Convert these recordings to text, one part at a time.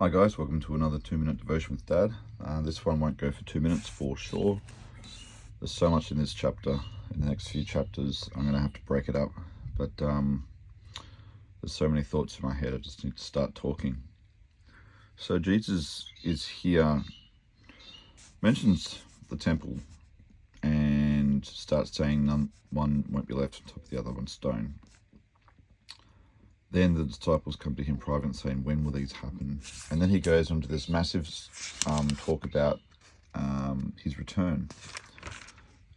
Hi guys, welcome to another 2-minute devotion with Dad. This one won't go for 2 minutes for sure. There's so much in this chapter. In the next few chapters I'm going to have to break it up, but there's so many thoughts in my head I just need to start talking. So Jesus is here, mentions the temple and starts saying one won't be left on top of the other, one stone. Then the disciples come to him private and saying, when will these happen? And then he goes on to this massive talk about his return.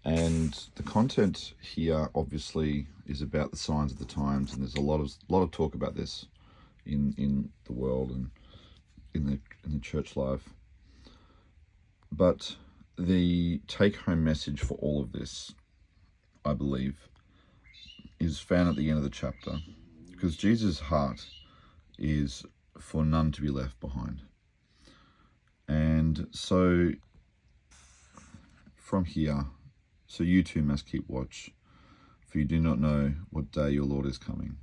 And the content here obviously is about the signs of the times, and there's a lot of talk about this in the world and in the church life. But the take-home message for all of this, I believe, is found at the end of the chapter. Because Jesus' heart is for none to be left behind. And so from here, so you too must keep watch, for you do not know what day your Lord is coming.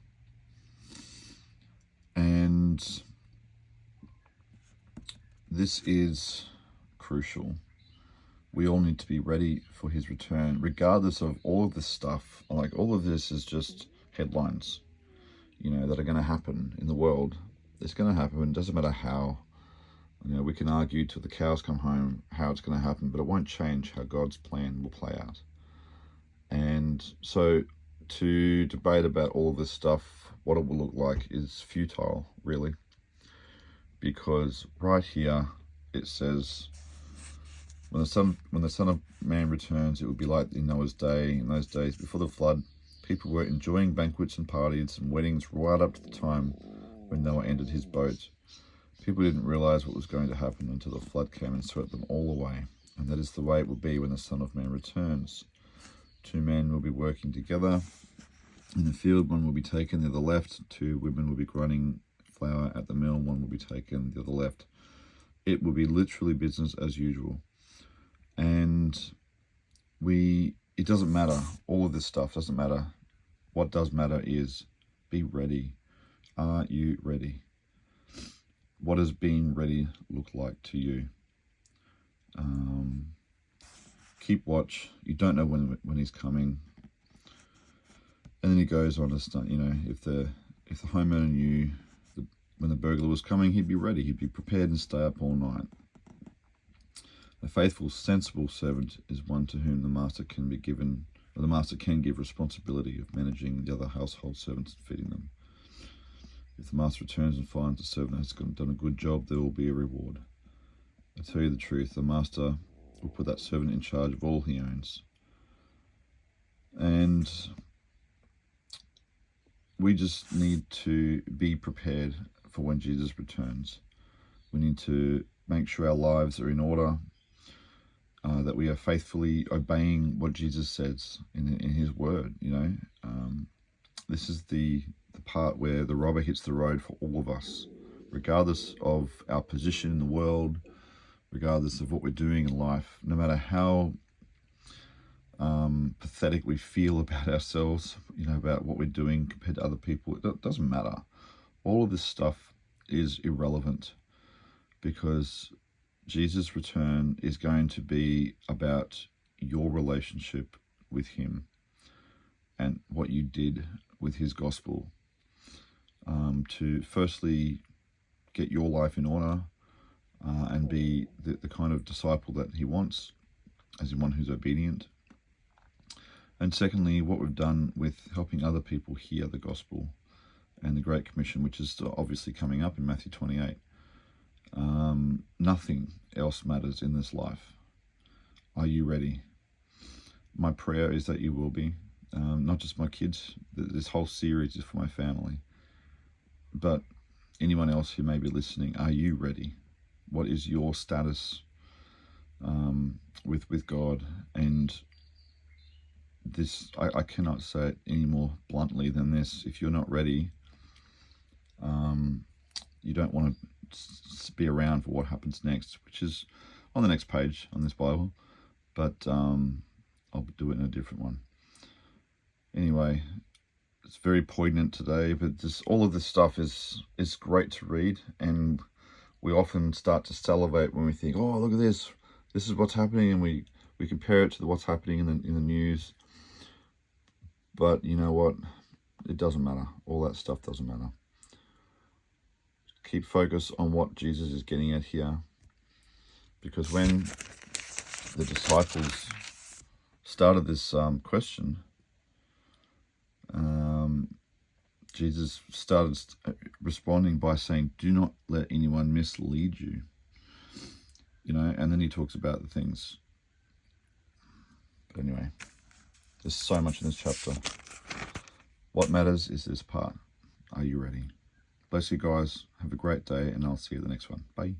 And this is crucial. We all need to be ready for his return, regardless of all of this stuff. Like, all of this is just headlines, that are going to happen in the world. It's going to happen. It doesn't matter how. We can argue till the cows come home how it's going to happen, but it won't change how God's plan will play out. And so to debate about all of this stuff, what it will look like, is futile, really. Because right here it says, when the Son of Man returns, it will be like in Noah's day. In those days before the flood, people were enjoying banquets and parties and weddings right up to the time when Noah entered his boat. People didn't realize what was going to happen until the flood came and swept them all away. And that is the way it will be when the Son of Man returns. 2 men will be working together in the field. One will be taken, the other left. 2 women will be grinding flour at the mill. One will be taken, the other left. It will be literally business as usual. And it doesn't matter. All of this stuff doesn't matter. What does matter is be ready. Are you ready? What does being ready look like to you? Keep watch. You don't know when he's coming. And then he goes on to start, if the homeowner knew when the burglar was coming, he'd be ready. He'd be prepared and stay up all night. A faithful, sensible servant is one to whom the master can give responsibility of managing the other household servants and feeding them. If the master returns and finds the servant has done a good job, there will be a reward. I tell you the truth, the master will put that servant in charge of all he owns. And we just need to be prepared for when Jesus returns. We need to make sure our lives are in order, that we are faithfully obeying what Jesus says in his word. This is the part where the rubber hits the road for all of us, regardless of our position in the world, regardless of what we're doing in life, no matter how pathetic we feel about ourselves, about what we're doing compared to other people. It doesn't matter. All of this stuff is irrelevant, because Jesus' return is going to be about your relationship with him and what you did with his gospel, to firstly get your life in order and be the kind of disciple that he wants, as in one who's obedient. And secondly, what we've done with helping other people hear the gospel and the Great Commission, which is obviously coming up in Matthew 28. Nothing else matters in this life. Are you ready? My prayer is that you will be. Not just my kids. This whole series is for my family. But anyone else who may be listening, are you ready? What is your status with God? And this, I cannot say it any more bluntly than this. If you're not ready, you don't want to be around for what happens next, which is on the next page on this Bible, but I'll do it in a different one. Anyway, it's very poignant today, but all of this stuff is great to read, and we often start to salivate when we think, oh, look at this. This is what's happening, and we compare it to what's happening in the news. But you know what? It doesn't matter. All that stuff doesn't matter. Keep focus on what Jesus is getting at here. Because when the disciples started this question, Jesus started responding by saying, do not let anyone mislead you. You know, and then he talks about the things. But anyway, there's so much in this chapter. What matters is this part. Are you ready? Bless you guys. Have a great day, and I'll see you at the next one. Bye.